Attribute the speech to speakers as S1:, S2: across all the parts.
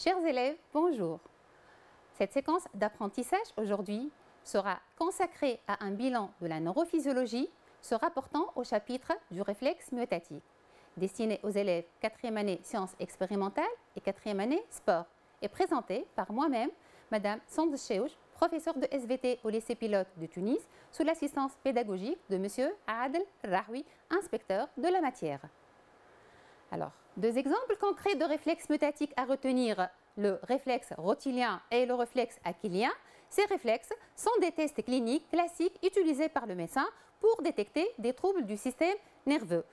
S1: Chers élèves, bonjour. Cette séquence d'apprentissage aujourd'hui sera consacrée à un bilan de la neurophysiologie se rapportant au chapitre du réflexe myotatique, destiné aux élèves 4e année sciences expérimentales et 4e année sport, et présenté par moi-même, Madame Sand Cheuch, professeure de SVT au lycée pilote de Tunis, sous l'assistance pédagogique de Monsieur Adel Rahoui, inspecteur de la matière. Alors, deux exemples concrets de réflexes myotatiques à retenir, le réflexe rotulien et le réflexe achillien. Ces réflexes sont des tests cliniques classiques utilisés par le médecin pour détecter des troubles du système nerveux.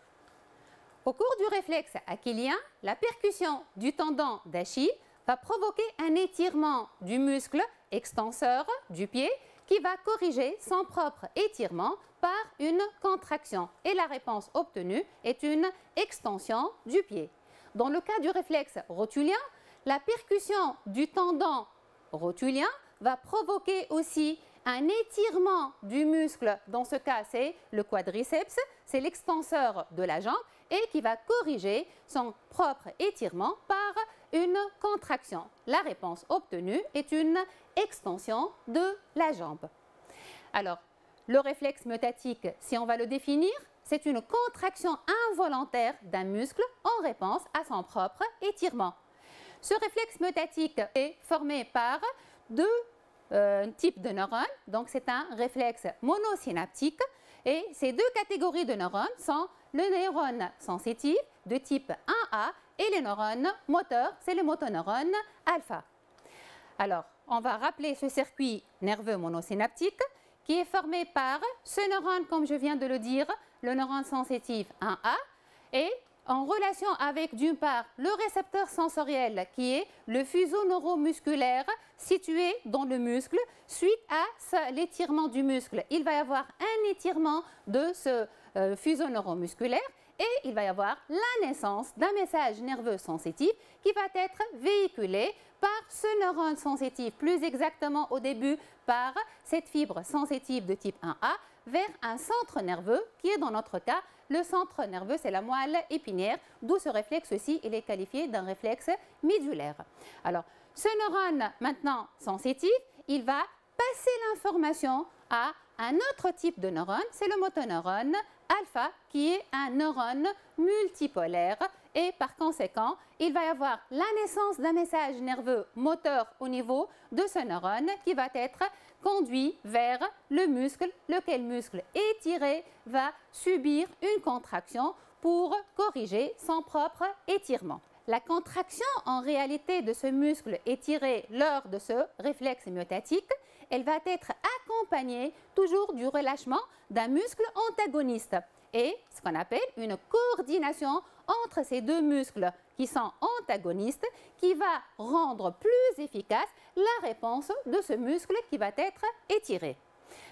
S1: Au cours du réflexe achillien, la percussion du tendon d'Achille va provoquer un étirement du muscle extenseur du pied qui va corriger son propre étirement par une contraction. Et la réponse obtenue est une extension du pied. Dans le cas du réflexe rotulien, la percussion du tendon rotulien va provoquer aussi un étirement du muscle. Dans ce cas, c'est le quadriceps, c'est l'extenseur de la jambe et qui va corriger son propre étirement par une contraction. La réponse obtenue est une extension de la jambe. Alors, le réflexe myotatique, si on va le définir, c'est une contraction involontaire d'un muscle en réponse à son propre étirement. Ce réflexe myotatique est formé par deux types de neurones, donc c'est un réflexe monosynaptique et ces deux catégories de neurones sont le neurone sensitif de type 1A et les neurones moteurs, c'est le motoneurone alpha. Alors, on va rappeler ce circuit nerveux monosynaptique qui est formé par ce neurone, comme je viens de le dire, le neurone sensitif 1A, et en relation avec, d'une part, le récepteur sensoriel qui est le fuseau neuromusculaire situé dans le muscle. Suite à l'étirement du muscle, il va y avoir un étirement de ce fuseau neuromusculaire et il va y avoir la naissance d'un message nerveux sensitif qui va être véhiculé par ce neurone sensitif, plus exactement au début par cette fibre sensitive de type 1A vers un centre nerveux qui est dans notre cas le centre nerveux, c'est la moelle épinière, d'où ce réflexe-ci, il est qualifié d'un réflexe médulaire. Alors, ce neurone maintenant sensitif, il va passer l'information à un autre type de neurone, c'est le motoneurone alpha, qui est un neurone multipolaire et par conséquent, il va y avoir la naissance d'un message nerveux moteur au niveau de ce neurone qui va être conduit vers le muscle, lequel muscle étiré va subir une contraction pour corriger son propre étirement. La contraction en réalité de ce muscle étiré lors de ce réflexe myotatique, elle va être accompagnée toujours du relâchement d'un muscle antagoniste et ce qu'on appelle une coordination entre ces deux muscles qui sont antagonistes qui va rendre plus efficace la réponse de ce muscle qui va être étiré.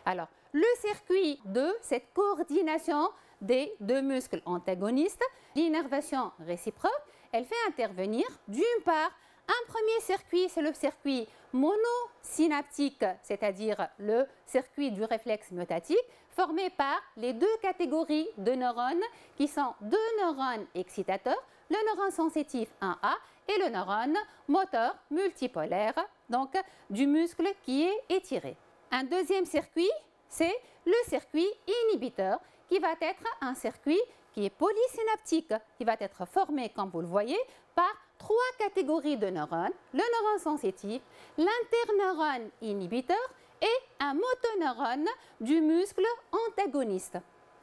S1: Alors, le circuit de cette coordination des deux muscles antagonistes, l'innervation réciproque, elle fait intervenir d'une part un premier circuit, c'est le circuit monosynaptique, c'est-à-dire le circuit du réflexe myotatique, formé par les deux catégories de neurones qui sont deux neurones excitateurs, le neurone sensitif 1A et le neurone moteur multipolaire, donc du muscle qui est étiré. Un deuxième circuit, c'est le circuit inhibiteur qui va être un circuit qui est polysynaptique, qui va être formé, comme vous le voyez, par trois catégories de neurones, le neurone sensitif, l'interneurone inhibiteur et un motoneurone du muscle antagoniste.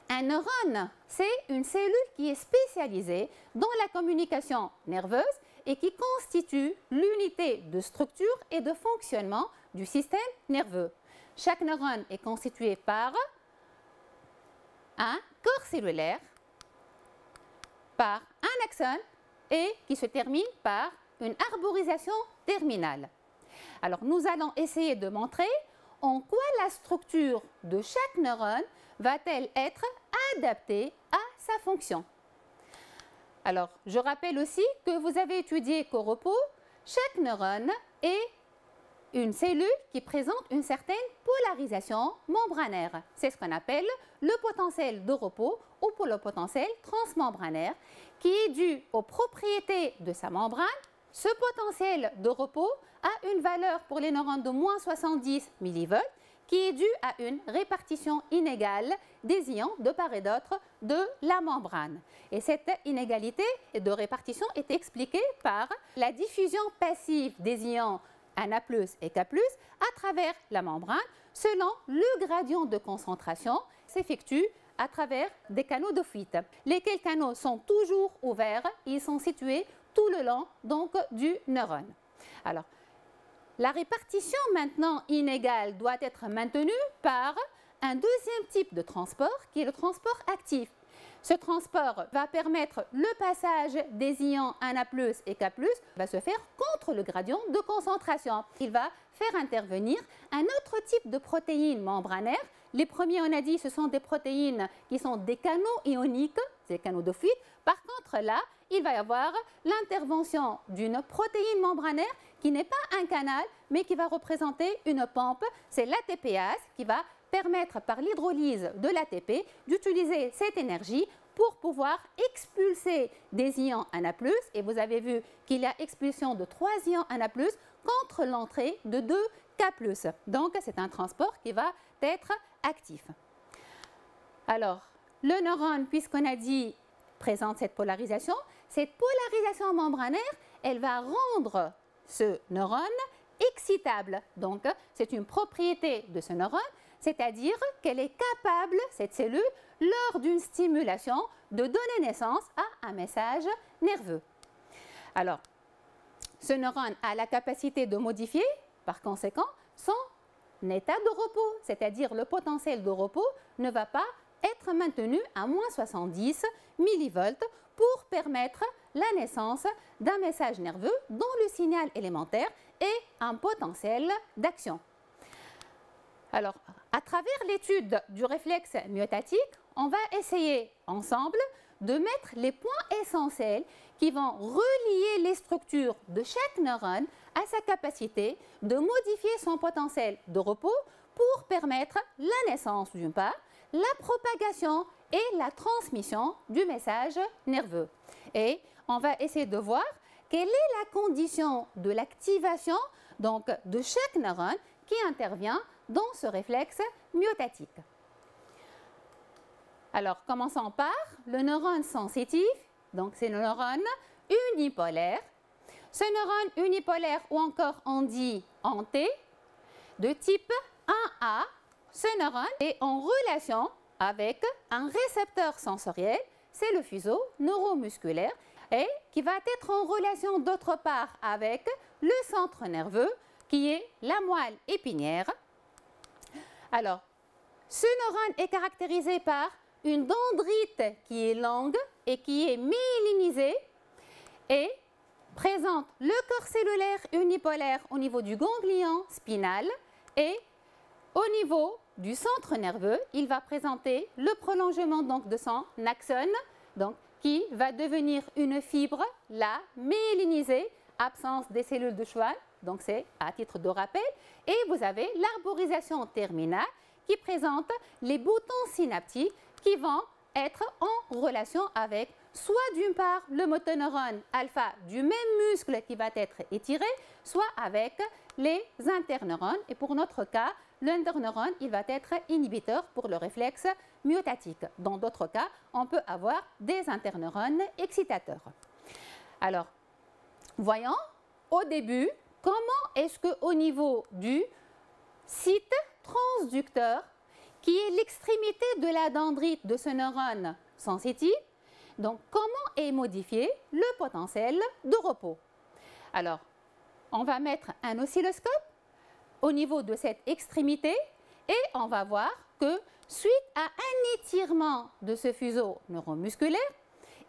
S1: Un neurone, c'est une cellule qui est spécialisée dans la communication nerveuse et qui constitue l'unité de structure et de fonctionnement du système nerveux. Chaque neurone est constitué par un corps cellulaire, par un axone et qui se termine par une arborisation terminale. Alors, nous allons essayer de montrer en quoi la structure de chaque neurone va-t-elle être adaptée à sa fonction. Alors, je rappelle aussi que vous avez étudié qu'au repos, chaque neurone est une cellule qui présente une certaine polarisation membranaire. C'est ce qu'on appelle le potentiel de repos ou pour le potentiel transmembranaire qui est dû aux propriétés de sa membrane ce potentiel de repos a une valeur pour les neurones de moins 70 millivolts qui est due à une répartition inégale des ions de part et d'autre de la membrane. Et cette inégalité de répartition est expliquée par la diffusion passive des ions Na+ et K+ à travers la membrane selon le gradient de concentration s'effectue à travers des canaux de fuite. Lesquels canaux sont toujours ouverts, ils sont situés tout le long donc du neurone. Alors, la répartition maintenant inégale doit être maintenue par un deuxième type de transport qui est le transport actif. Ce transport va permettre le passage des ions Na+ et K+, va se faire contre le gradient de concentration. Il va faire intervenir un autre type de protéines membranaires. Les premiers, on a dit, ce sont des protéines qui sont des canaux ioniques, des canaux de fuite. Par contre, là, il va y avoir l'intervention d'une protéine membranaire qui n'est pas un canal, mais qui va représenter une pompe. C'est l'ATPase qui va permettre par l'hydrolyse de l'ATP d'utiliser cette énergie pour pouvoir expulser des ions Na+, et vous avez vu qu'il y a expulsion de 3 ions Na+, contre l'entrée de 2 K+. Donc, c'est un transport qui va être actif. Alors, le neurone, puisqu'on a dit, présente cette polarisation membranaire, elle va rendre ce neurone excitable. Donc, c'est une propriété de ce neurone, c'est-à-dire qu'elle est capable, cette cellule, lors d'une stimulation, de donner naissance à un message nerveux. Alors, ce neurone a la capacité de modifier, par conséquent, son état de repos, c'est-à-dire le potentiel de repos ne va pas être maintenu à moins 70 millivolts pour permettre la naissance d'un message nerveux dont le signal élémentaire est un potentiel d'action. Alors, à travers l'étude du réflexe myotatique, on va essayer ensemble de mettre les points essentiels qui vont relier les structures de chaque neurone à sa capacité de modifier son potentiel de repos pour permettre la naissance d'une part, la propagation et la transmission du message nerveux. Et on va essayer de voir quelle est la condition de l'activation donc de chaque neurone qui intervient dans ce réflexe myotatique. Alors, commençons par le neurone sensitif, donc c'est le neurone unipolaire. Ce neurone unipolaire, ou encore on dit en T, de type 1A, ce neurone est en relation avec un récepteur sensoriel, c'est le fuseau neuromusculaire, et qui va être en relation d'autre part avec le centre nerveux, qui est la moelle épinière. Alors, ce neurone est caractérisé par une dendrite qui est longue et qui est myélinisée et présente le corps cellulaire unipolaire au niveau du ganglion spinal et au niveau du centre nerveux, il va présenter le prolongement donc, de son axone donc, qui va devenir une fibre, là, myélinisée, absence des cellules de Schwann, donc c'est à titre de rappel, et vous avez l'arborisation terminale qui présente les boutons synaptiques qui vont être en relation avec soit d'une part le motoneurone alpha du même muscle qui va être étiré, soit avec les interneurones. Et pour notre cas, l'interneurone, il va être inhibiteur pour le réflexe myotatique. Dans d'autres cas, on peut avoir des interneurones excitateurs. Alors, voyons au début comment est-ce qu'au niveau du site transducteur, qui est l'extrémité de la dendrite de ce neurone sensitif, donc comment est modifié le potentiel de repos. Alors, on va mettre un oscilloscope au niveau de cette extrémité et on va voir que suite à un étirement de ce fuseau neuromusculaire,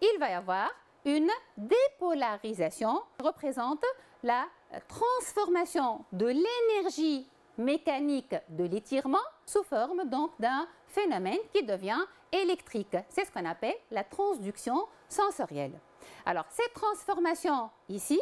S1: il va y avoir une dépolarisation qui représente la transformation de l'énergie mécanique de l'étirement sous forme donc d'un phénomène qui devient électrique. C'est ce qu'on appelle la transduction sensorielle. Alors, cette transformation ici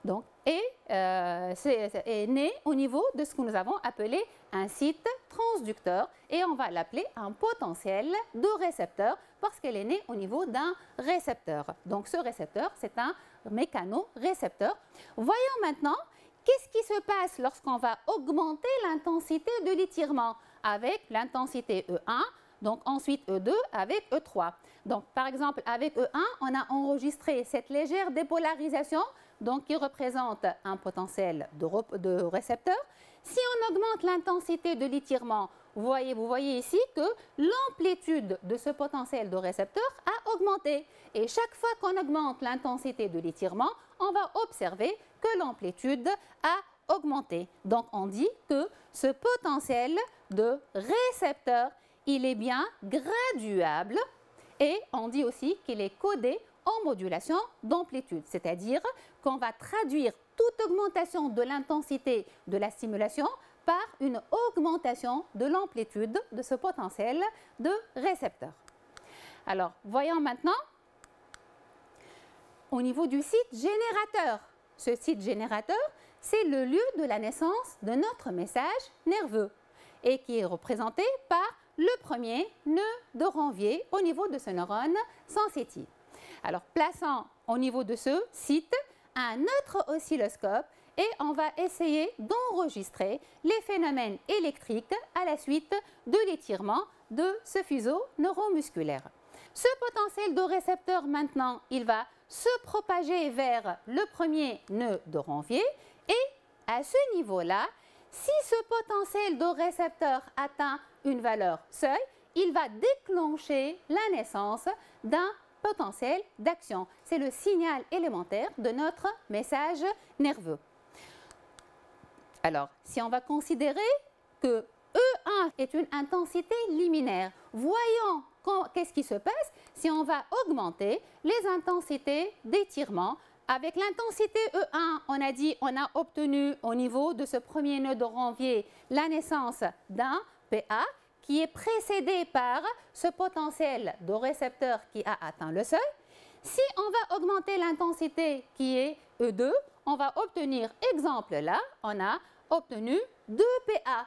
S1: Donc, est né au niveau de ce que nous avons appelé un site transducteur et on va l'appeler un potentiel de récepteur parce qu'elle est née au niveau d'un récepteur. Donc, ce récepteur, c'est un mécanorécepteur. Voyons maintenant qu'est-ce qui se passe lorsqu'on va augmenter l'intensité de l'étirement avec l'intensité E1, donc ensuite E2 avec E3. Donc, par exemple, avec E1, on a enregistré cette légère dépolarisation donc qui représente un potentiel de récepteur. Si on augmente l'intensité de l'étirement, vous voyez ici que l'amplitude de ce potentiel de récepteur a augmenté. Et chaque fois qu'on augmente l'intensité de l'étirement, on va observer que l'amplitude a augmenté. Donc, on dit que ce potentiel de récepteur, il est bien graduable et on dit aussi qu'il est codé en modulation d'amplitude, c'est-à-dire qu'on va traduire toute augmentation de l'intensité de la stimulation par une augmentation de l'amplitude de ce potentiel de récepteur. Alors, voyons maintenant au niveau du site générateur. Ce site générateur, c'est le lieu de la naissance de notre message nerveux et qui est représenté par le premier nœud de Ranvier au niveau de ce neurone sensitif. Alors, plaçons au niveau de ce site un autre oscilloscope et on va essayer d'enregistrer les phénomènes électriques à la suite de l'étirement de ce fuseau neuromusculaire. Ce potentiel de récepteur maintenant, il va se propager vers le premier nœud de Ranvier et à ce niveau-là, si ce potentiel de récepteur atteint une valeur seuil, il va déclencher la naissance d'un potentiel d'action. C'est le signal élémentaire de notre message nerveux. Alors, si on va considérer que E1 est une intensité liminaire, voyons qu'est-ce qui se passe si on va augmenter les intensités d'étirement. Avec l'intensité E1, on a dit on a obtenu au niveau de ce premier nœud de Ranvier la naissance d'un PA qui est précédé par ce potentiel de récepteur qui a atteint le seuil. Si on va augmenter l'intensité qui est E2, on va obtenir, exemple là, on a obtenu 2 PA.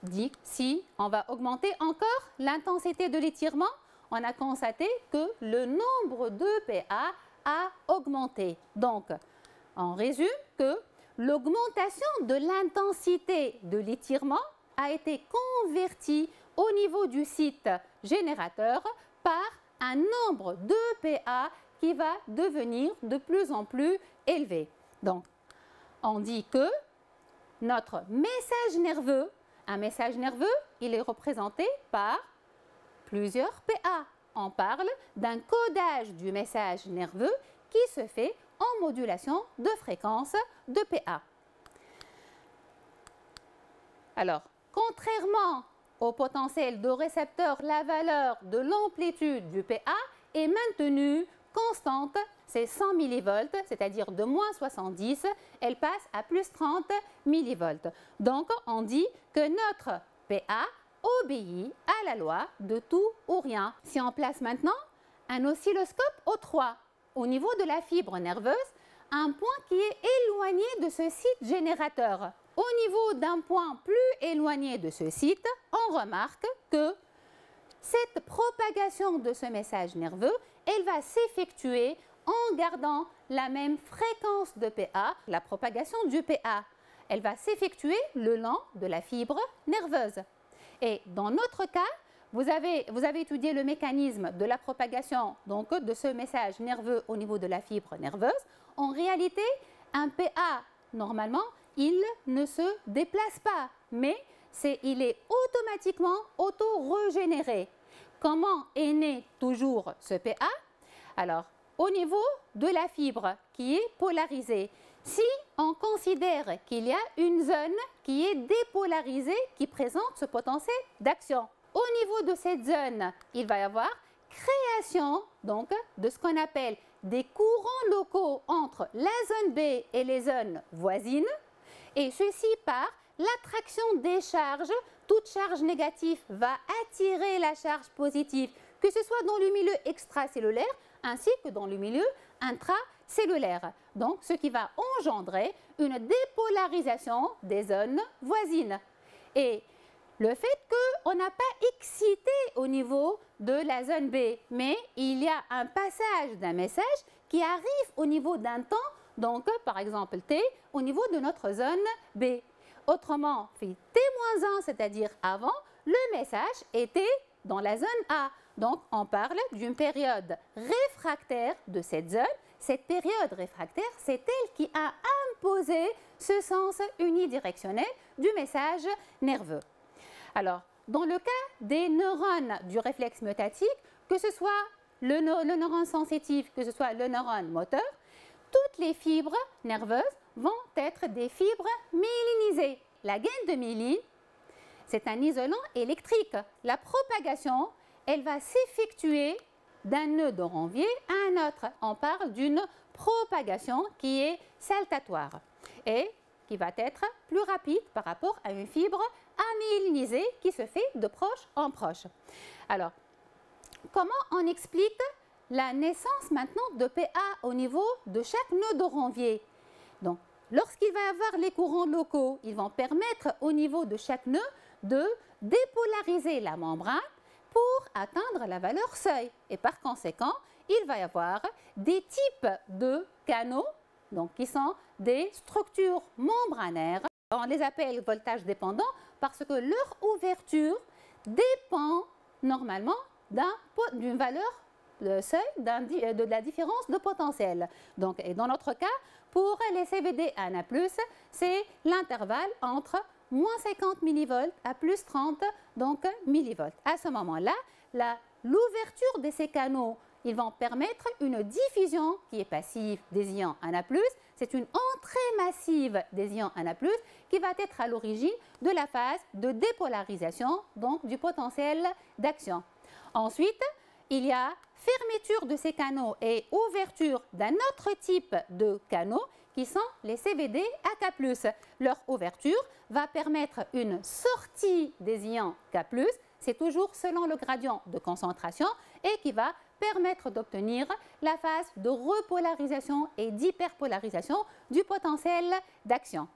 S1: Dit si on va augmenter encore l'intensité de l'étirement, on a constaté que le nombre de PA a augmenté. Donc, on résume que l'augmentation de l'intensité de l'étirement a été convertie au niveau du site générateur par un nombre de PA qui va devenir de plus en plus élevé. Donc, on dit que notre message nerveux, un message nerveux, il est représenté par plusieurs PA. On parle d'un codage du message nerveux qui se fait en modulation de fréquence de PA. Alors, contrairement au potentiel de récepteur, la valeur de l'amplitude du PA est maintenue constante, c'est 100 mV, c'est-à-dire de moins 70, elle passe à plus 30 mV. Donc, on dit que notre PA obéit à la loi de tout ou rien. Si on place maintenant un oscilloscope O3 au niveau de la fibre nerveuse, un point qui est éloigné de ce site générateur. Au niveau d'un point plus éloigné de ce site, on remarque que cette propagation de ce message nerveux, elle va s'effectuer en gardant la même fréquence de PA. La propagation du PA, elle va s'effectuer le long de la fibre nerveuse. Et dans notre cas, vous avez étudié le mécanisme de la propagation donc, de ce message nerveux au niveau de la fibre nerveuse. En réalité, un PA, normalement, il ne se déplace pas, mais il est automatiquement auto-régénéré. Comment est né toujours ce PA? Alors, au niveau de la fibre qui est polarisée, si on considère qu'il y a une zone qui est dépolarisée, qui présente ce potentiel d'action, au niveau de cette zone, il va y avoir création donc, de ce qu'on appelle des courants locaux entre la zone B et les zones voisines, et ceci par l'attraction des charges. Toute charge négative va attirer la charge positive, que ce soit dans le milieu extracellulaire ainsi que dans le milieu intracellulaire. donc ce qui va engendrer une dépolarisation des zones voisines. Et le fait qu'on n'a pas excité au niveau de la zone B, mais il y a un passage d'un message qui arrive au niveau d'un temps, donc par exemple T, au niveau de notre zone B. Autrement, fait T-1, c'est-à-dire avant, le message était dans la zone A. Donc on parle d'une période réfractaire de cette zone. Cette période réfractaire, c'est elle qui a imposé ce sens unidirectionnel du message nerveux. Alors, dans le cas des neurones du réflexe myotatique, que ce soit le neurone sensitif, que ce soit le neurone moteur, toutes les fibres nerveuses vont être des fibres myélinisées. La gaine de myéline, c'est un isolant électrique. La propagation, elle va s'effectuer d'un nœud de Ranvier à un autre. On parle d'une propagation qui est saltatoire et qui va être plus rapide par rapport à une fibre amyélinisée qui se fait de proche en proche. Alors, comment on explique la naissance maintenant de PA au niveau de chaque nœud de Ranvier? Donc, lorsqu'il va y avoir les courants locaux, ils vont permettre au niveau de chaque nœud de dépolariser la membrane pour atteindre la valeur seuil. Et par conséquent, il va y avoir des types de canaux, donc qui sont des structures membranaires. On les appelle voltage dépendants parce que leur ouverture dépend normalement d'une valeur de seuil de la différence de potentiel. Donc, et dans notre cas, pour les CVD à Na+, c'est l'intervalle entre moins 50 millivolts à plus 30 donc, millivolts. À ce moment-là, l'ouverture de ces canaux, ils vont permettre une diffusion qui est passive des ions Na+. C'est une entrée massive des ions Na+, qui va être à l'origine de la phase de dépolarisation, donc du potentiel d'action. Ensuite, il y a fermeture de ces canaux et ouverture d'un autre type de canaux qui sont les CVD AK+. Leur ouverture va permettre une sortie des ions K+, c'est toujours selon le gradient de concentration et qui va permettre d'obtenir la phase de repolarisation et d'hyperpolarisation du potentiel d'action.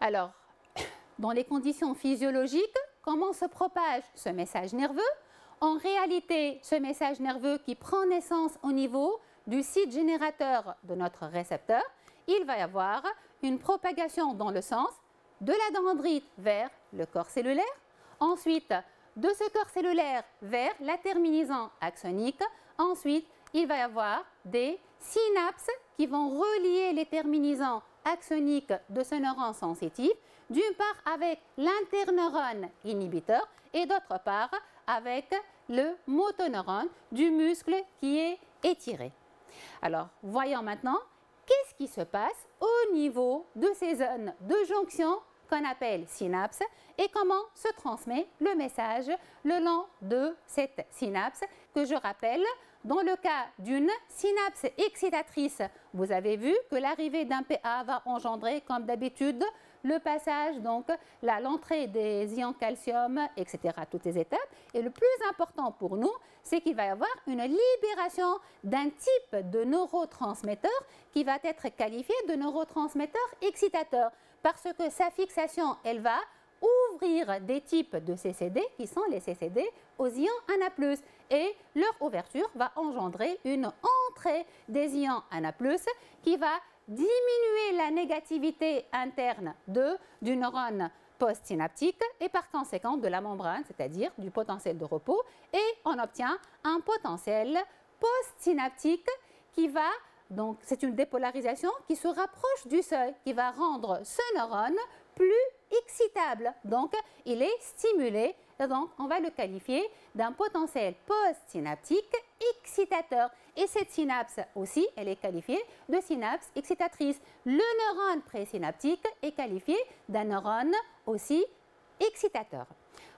S1: Alors, dans les conditions physiologiques, comment se propage ce message nerveux? En réalité, ce message nerveux qui prend naissance au niveau du site générateur de notre récepteur, il va y avoir une propagation dans le sens de la dendrite vers le corps cellulaire, ensuite de ce corps cellulaire vers la terminaison axonique, ensuite il va y avoir des synapses qui vont relier les terminaisons axoniques de ce neurone sensitif, d'une part avec l'interneurone inhibiteur et d'autre part avec le motoneurone du muscle qui est étiré. Alors, voyons maintenant qu'est-ce qui se passe au niveau de ces zones de jonction qu'on appelle synapses et comment se transmet le message le long de cette synapse que je rappelle. Dans le cas d'une synapse excitatrice, vous avez vu que l'arrivée d'un PA va engendrer comme d'habitude le passage, donc l'entrée des ions calcium, etc., toutes les étapes. Et le plus important pour nous, c'est qu'il va y avoir une libération d'un type de neurotransmetteur qui va être qualifié de neurotransmetteur excitateur parce que sa fixation, elle va ouvrir des types de CCD qui sont les CCD aux ions Na+. Et leur ouverture va engendrer une entrée des ions Na+, qui va diminuer la négativité interne du neurone postsynaptique et par conséquent de la membrane, c'est-à-dire du potentiel de repos, et on obtient un potentiel postsynaptique qui va, donc c'est une dépolarisation qui se rapproche du seuil, qui va rendre ce neurone plus excitable. Donc il est stimulé, et donc on va le qualifier d'un potentiel postsynaptique excitateur. Et cette synapse aussi, elle est qualifiée de synapse excitatrice. Le neurone présynaptique est qualifié d'un neurone aussi excitateur.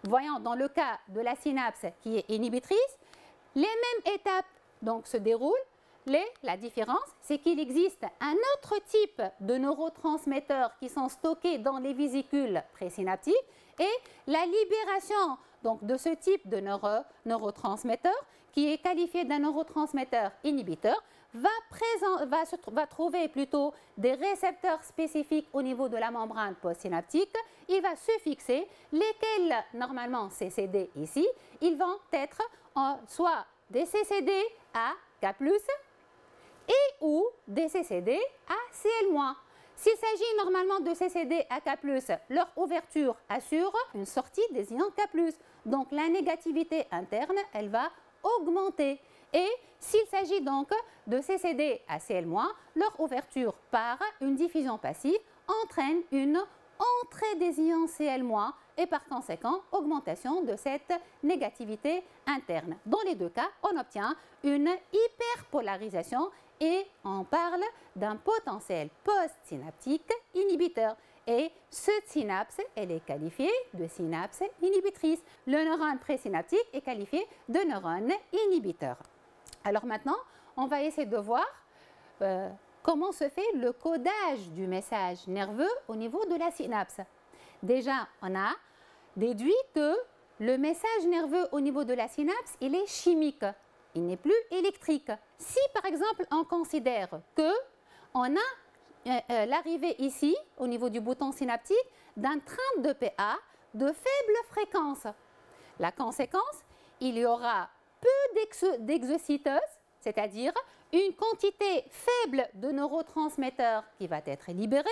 S1: Voyons dans le cas de la synapse qui est inhibitrice, les mêmes étapes donc, se déroulent. La différence, c'est qu'il existe un autre type de neurotransmetteurs qui sont stockés dans les vésicules présynaptiques et la libération donc, de ce type de neurotransmetteur, qui est qualifié d'un neurotransmetteur inhibiteur, va trouver plutôt des récepteurs spécifiques au niveau de la membrane postsynaptique. Il va se fixer, lesquels, normalement, CCD ici, ils vont être soit des CCD à K+, et ou des CCD à Cl-. S'il s'agit normalement de CCD à K+, leur ouverture assure une sortie des ions K+. Donc la négativité interne, elle va augmenter. Et s'il s'agit donc de CCD à Cl-, leur ouverture par une diffusion passive entraîne une entrée des ions Cl- et par conséquent augmentation de cette négativité interne. Dans les deux cas, on obtient une hyperpolarisation et on parle d'un potentiel postsynaptique inhibiteur. Et cette synapse, elle est qualifiée de synapse inhibitrice. Le neurone présynaptique est qualifié de neurone inhibiteur. Alors maintenant, on va essayer de voir comment se fait le codage du message nerveux au niveau de la synapse. Déjà, on a déduit que le message nerveux au niveau de la synapse, il est chimique, il n'est plus électrique. Si par exemple, on considère que on a l'arrivée ici, au niveau du bouton synaptique, d'un train de PA de faible fréquence, la conséquence, il y aura peu d'exocytose, c'est-à-dire une quantité faible de neurotransmetteurs qui va être libérée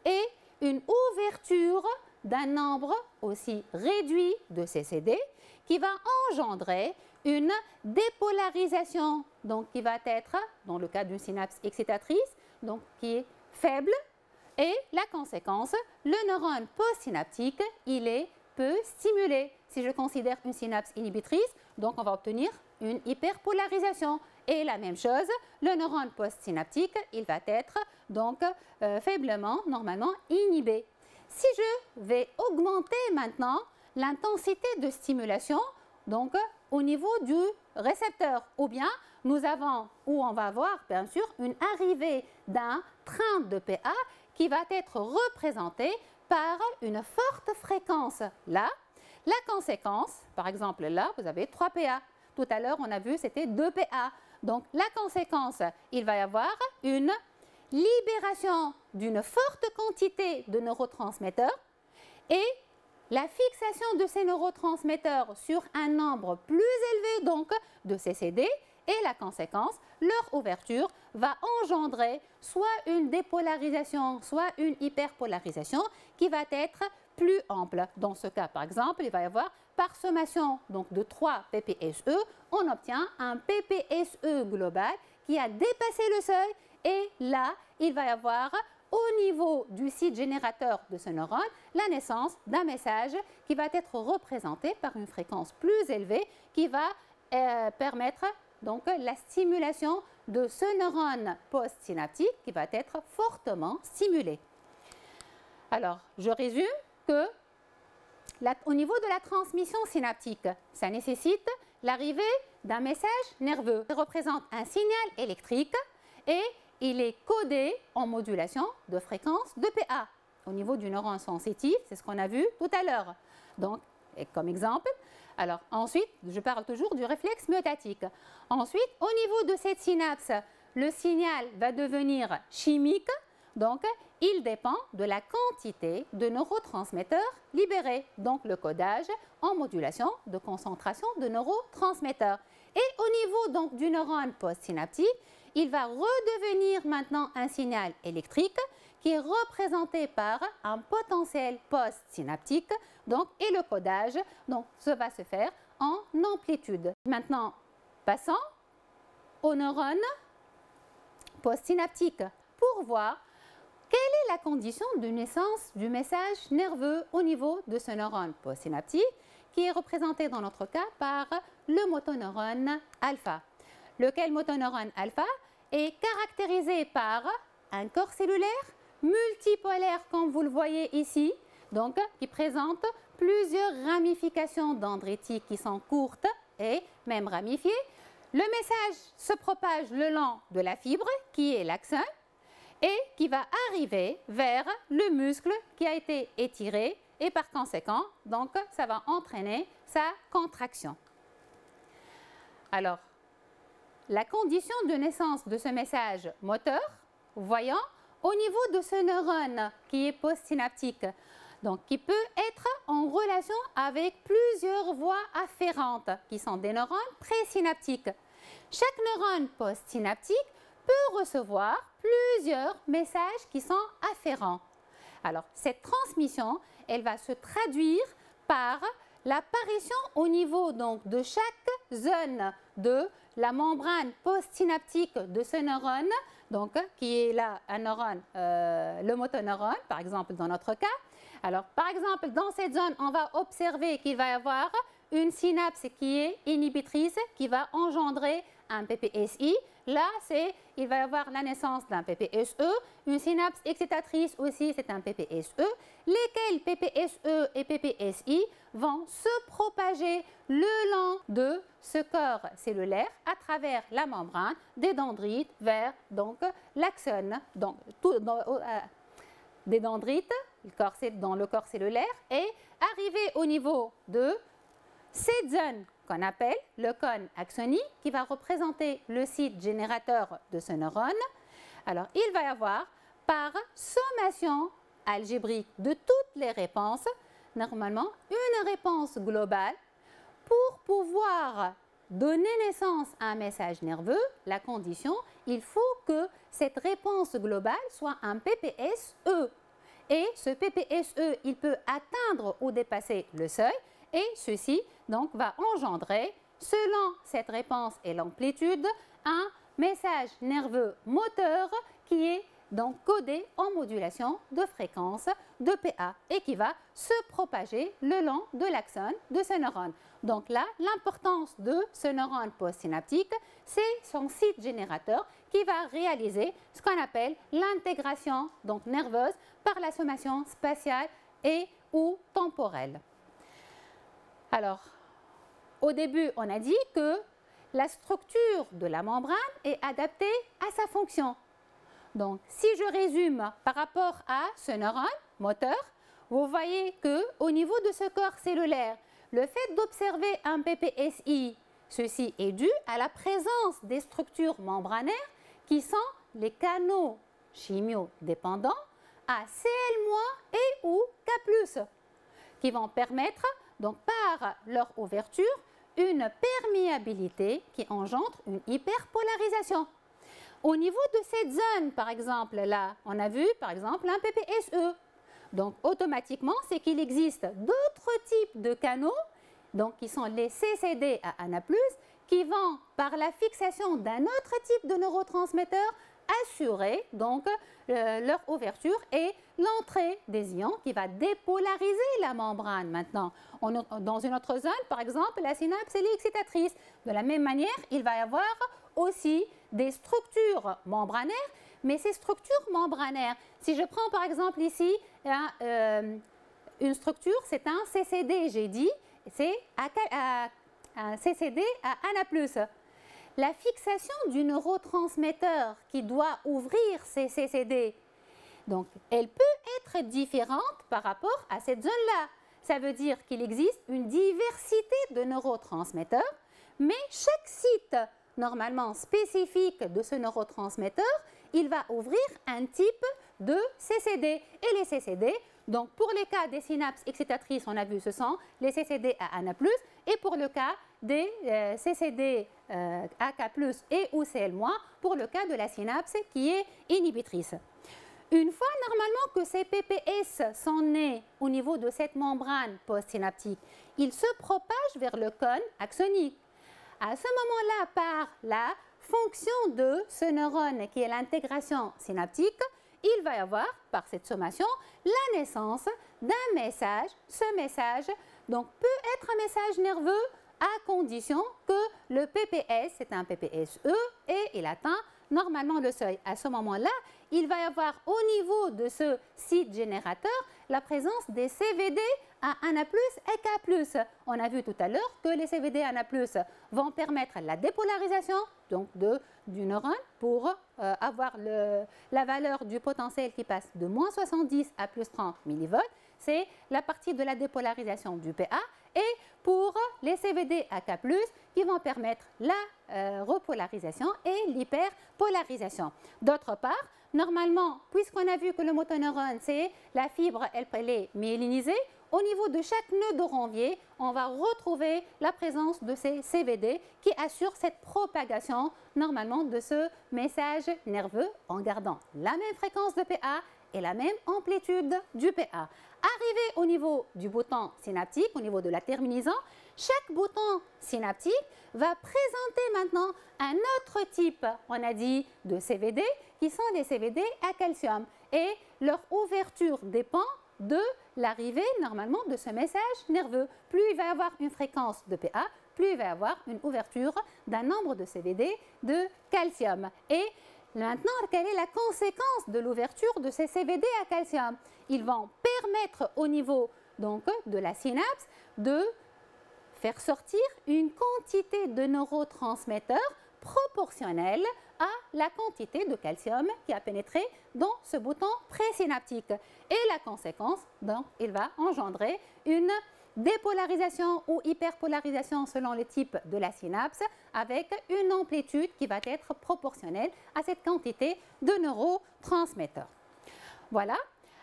S1: et une ouverture d'un nombre aussi réduit de CCD qui va engendrer une dépolarisation, donc qui va être, dans le cas d'une synapse excitatrice, donc qui est faible, et la conséquence, le neurone postsynaptique, il est peu stimulé. Si je considère une synapse inhibitrice, donc on va obtenir une hyperpolarisation. Et la même chose, le neurone postsynaptique, il va être donc faiblement, normalement, inhibé. Si je vais augmenter maintenant l'intensité de stimulation, donc au niveau du récepteur, ou bien nous avons, ou on va avoir bien sûr une arrivée d'un train de PA qui va être représenté par une forte fréquence. Là, la conséquence, par exemple là, vous avez 3 PA. Tout à l'heure, on a vu c'était 2 PA. Donc la conséquence, il va y avoir une libération d'une forte quantité de neurotransmetteurs et la fixation de ces neurotransmetteurs sur un nombre plus élevé donc de CCD et la conséquence, leur ouverture va engendrer soit une dépolarisation, soit une hyperpolarisation qui va être plus ample. Dans ce cas, par exemple, il va y avoir par sommation donc, de 3 PPSE, on obtient un PPSE global qui a dépassé le seuil et là, il va y avoir au niveau du site générateur de ce neurone la naissance d'un message qui va être représenté par une fréquence plus élevée qui va permettre donc la stimulation de ce neurone postsynaptique qui va être fortement stimulé. Alors, je résume que au niveau de la transmission synaptique, ça nécessite l'arrivée d'un message nerveux. Il représente un signal électrique et il est codé en modulation de fréquence de PA. Au niveau du neurone sensitif, c'est ce qu'on a vu tout à l'heure. Donc, comme exemple, alors ensuite, je parle toujours du réflexe myotatique. Ensuite, au niveau de cette synapse, le signal va devenir chimique. Donc, il dépend de la quantité de neurotransmetteurs libérés, donc le codage en modulation de concentration de neurotransmetteurs. Et au niveau donc, du neurone postsynaptique, il va redevenir maintenant un signal électrique qui est représenté par un potentiel postsynaptique, donc, et le codage donc, ça va se faire en amplitude. Maintenant, passons au neurone postsynaptique pour voir quelle est la condition de naissance du message nerveux au niveau de ce neurone postsynaptique qui est représenté dans notre cas par le motoneurone alpha. Lequel motoneurone alpha est caractérisé par un corps cellulaire multipolaire comme vous le voyez ici, donc qui présente plusieurs ramifications dendritiques qui sont courtes et même ramifiées. Le message se propage le long de la fibre qui est l'axone et qui va arriver vers le muscle qui a été étiré et par conséquent, donc, ça va entraîner sa contraction. Alors, la condition de naissance de ce message moteur, voyant, au niveau de ce neurone qui est postsynaptique, donc qui peut être en relation avec plusieurs voies afférentes, qui sont des neurones présynaptiques. Chaque neurone postsynaptique peut recevoir plusieurs messages qui sont afférents. Alors, cette transmission, elle va se traduire par l'apparition au niveau donc, de chaque zone de la membrane postsynaptique de ce neurone, donc, qui est là un neurone, le motoneurone, par exemple, dans notre cas. Alors, par exemple, dans cette zone, on va observer qu'il va y avoir une synapse qui est inhibitrice, qui va engendrer un PPSI. Là, il va y avoir la naissance d'un PPSE. Une synapse excitatrice aussi, c'est un PPSE. Lesquels PPSE et PPSI vont se propager le long de ce corps cellulaire à travers la membrane des dendrites vers donc l'axone. Donc, des dendrites dans le corps cellulaire et arriver au niveau de cette zone qu'on appelle le cône axonique qui va représenter le site générateur de ce neurone. Alors, il va y avoir par sommation algébrique de toutes les réponses, normalement une réponse globale pour pouvoir donner naissance à un message nerveux. La condition, il faut que cette réponse globale soit un PPSE. Et ce PPSE, il peut atteindre ou dépasser le seuil et ceci donc va engendrer, selon cette réponse et l'amplitude, un message nerveux moteur qui est donc codé en modulation de fréquence de PA et qui va se propager le long de l'axone de ce neurone. Donc là, l'importance de ce neurone postsynaptique, c'est son site générateur qui va réaliser ce qu'on appelle l'intégration donc nerveuse par la sommation spatiale et ou temporelle. Alors, au début, on a dit que la structure de la membrane est adaptée à sa fonction. Donc, si je résume par rapport à ce neurone moteur, vous voyez qu'au niveau de ce corps cellulaire, le fait d'observer un PPSI, ceci est dû à la présence des structures membranaires qui sont les canaux chimiodépendants à Cl- et ou K+, qui vont permettre, donc par leur ouverture, une perméabilité qui engendre une hyperpolarisation. Au niveau de cette zone, par exemple, là, on a vu, par exemple, un PPSE. Donc, automatiquement, c'est qu'il existe d'autres types de canaux, donc qui sont les CCD à ANA+, qui vont, par la fixation d'un autre type de neurotransmetteur, assurer donc leur ouverture et l'entrée des ions qui va dépolariser la membrane maintenant. Dans une autre zone, par exemple, la synapse est excitatrice. De la même manière, il va y avoir aussi des structures membranaires, mais ces structures membranaires, si je prends par exemple ici une structure, c'est un CCD, j'ai dit, c'est un CCD à ANA+. La fixation du neurotransmetteur qui doit ouvrir ces CCD, donc, elle peut être différente par rapport à cette zone-là. Ça veut dire qu'il existe une diversité de neurotransmetteurs, mais chaque site normalement spécifique de ce neurotransmetteur, il va ouvrir un type de CCD. Et les CCD, donc pour les cas des synapses excitatrices, on a vu, ce sont les CCD à ANA+, et pour le cas des CCD AK+, et ou CL-, pour le cas de la synapse qui est inhibitrice. Une fois normalement que ces PPS sont nés au niveau de cette membrane postsynaptique, ils se propagent vers le cône axonique. À ce moment-là, par la fonction de ce neurone qui est l'intégration synaptique, il va y avoir, par cette sommation, la naissance d'un message. Ce message donc, peut être un message nerveux à condition que le PPS, c'est un PPSE, et il atteint normalement le seuil. À ce moment-là, il va y avoir au niveau de ce site générateur la présence des CVD à ANA+, et K+. On a vu tout à l'heure que les CVD ANA+, vont permettre la dépolarisation donc du neurone pour avoir la valeur du potentiel qui passe de -70 à +30 mV. c'est la partie de la dépolarisation du PA, et pour les CVD AK+, qui vont permettre la repolarisation et l'hyperpolarisation. D'autre part, normalement, puisqu'on a vu que le motoneurone, c'est la fibre, elle est myélinisée, au niveau de chaque nœud de Ranvier, on va retrouver la présence de ces CVD qui assurent cette propagation normalement de ce message nerveux en gardant la même fréquence de PA et la même amplitude du PA. Arrivé au niveau du bouton synaptique, au niveau de la terminaison, chaque bouton synaptique va présenter maintenant un autre type, on a dit, de CVD, qui sont les CVD à calcium. Et leur ouverture dépend de l'arrivée, normalement, de ce message nerveux. Plus il va y avoir une fréquence de PA, plus il va y avoir une ouverture d'un nombre de CVD de calcium. Et maintenant, quelle est la conséquence de l'ouverture de ces CVD à calcium? Ils vont permettre au niveau donc, de la synapse de faire sortir une quantité de neurotransmetteurs proportionnelle à la quantité de calcium qui a pénétré dans ce bouton présynaptique. Et la conséquence, donc, il va engendrer une dépolarisation ou hyperpolarisation selon le type de la synapse avec une amplitude qui va être proportionnelle à cette quantité de neurotransmetteurs. Voilà.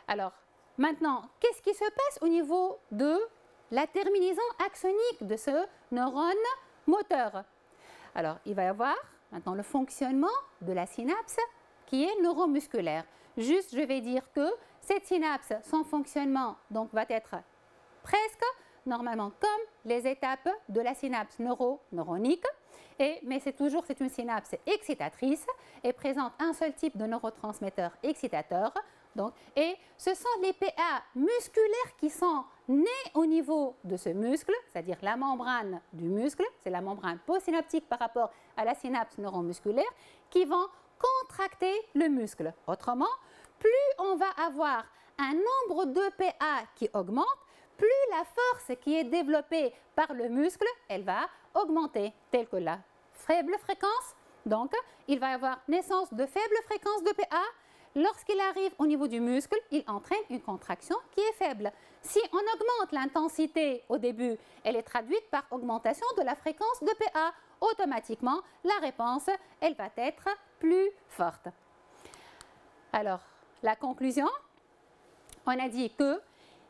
S1: Alors, maintenant, qu'est-ce qui se passe au niveau de la terminaison axonique de ce neurone moteur? Alors, il va y avoir maintenant le fonctionnement de la synapse qui est neuromusculaire. Juste, je vais dire que cette synapse, son fonctionnement donc, va être presque normalement comme les étapes de la synapse neuronique, mais c'est une synapse excitatrice et présente un seul type de neurotransmetteur excitateur. Donc, et ce sont les PA musculaires qui sont nés au niveau de ce muscle, c'est-à-dire la membrane du muscle, c'est la membrane postsynaptique par rapport à la synapse neuromusculaire, qui vont contracter le muscle. Autrement, plus on va avoir un nombre de PA qui augmente, plus la force qui est développée par le muscle, elle va augmenter, telle que la faible fréquence. Donc, il va y avoir naissance de faibles fréquences de PA. Lorsqu'il arrive au niveau du muscle, il entraîne une contraction qui est faible. Si on augmente l'intensité au début, elle est traduite par augmentation de la fréquence de PA. Automatiquement, la réponse, elle va être plus forte. Alors, la conclusion, on a dit que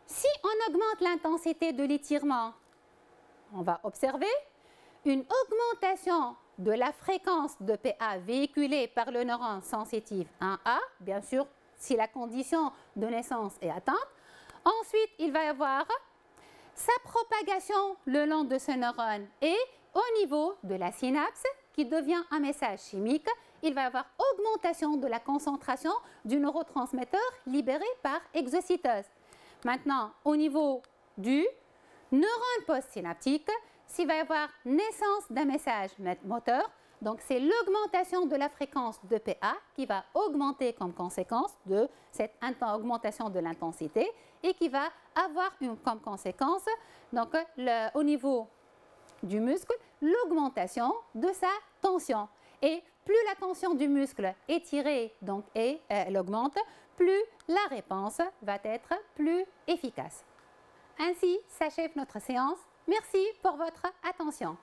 S1: si on augmente l'intensité de l'étirement, on va observer une augmentation de la fréquence de PA véhiculée par le neurone sensitif 1A, bien sûr, si la condition de naissance est atteinte. Ensuite, il va y avoir sa propagation le long de ce neurone et au niveau de la synapse qui devient un message chimique, il va y avoir augmentation de la concentration du neurotransmetteur libéré par exocytose. Maintenant, au niveau du neurone postsynaptique, s'il va y avoir naissance d'un message moteur, donc c'est l'augmentation de la fréquence de PA qui va augmenter comme conséquence de cette augmentation de l'intensité et qui va avoir comme conséquence, donc, au niveau du muscle, l'augmentation de sa tension. Et plus la tension du muscle est tirée donc, et elle augmente, plus la réponse va être plus efficace. Ainsi s'achève notre séance. Merci pour votre attention.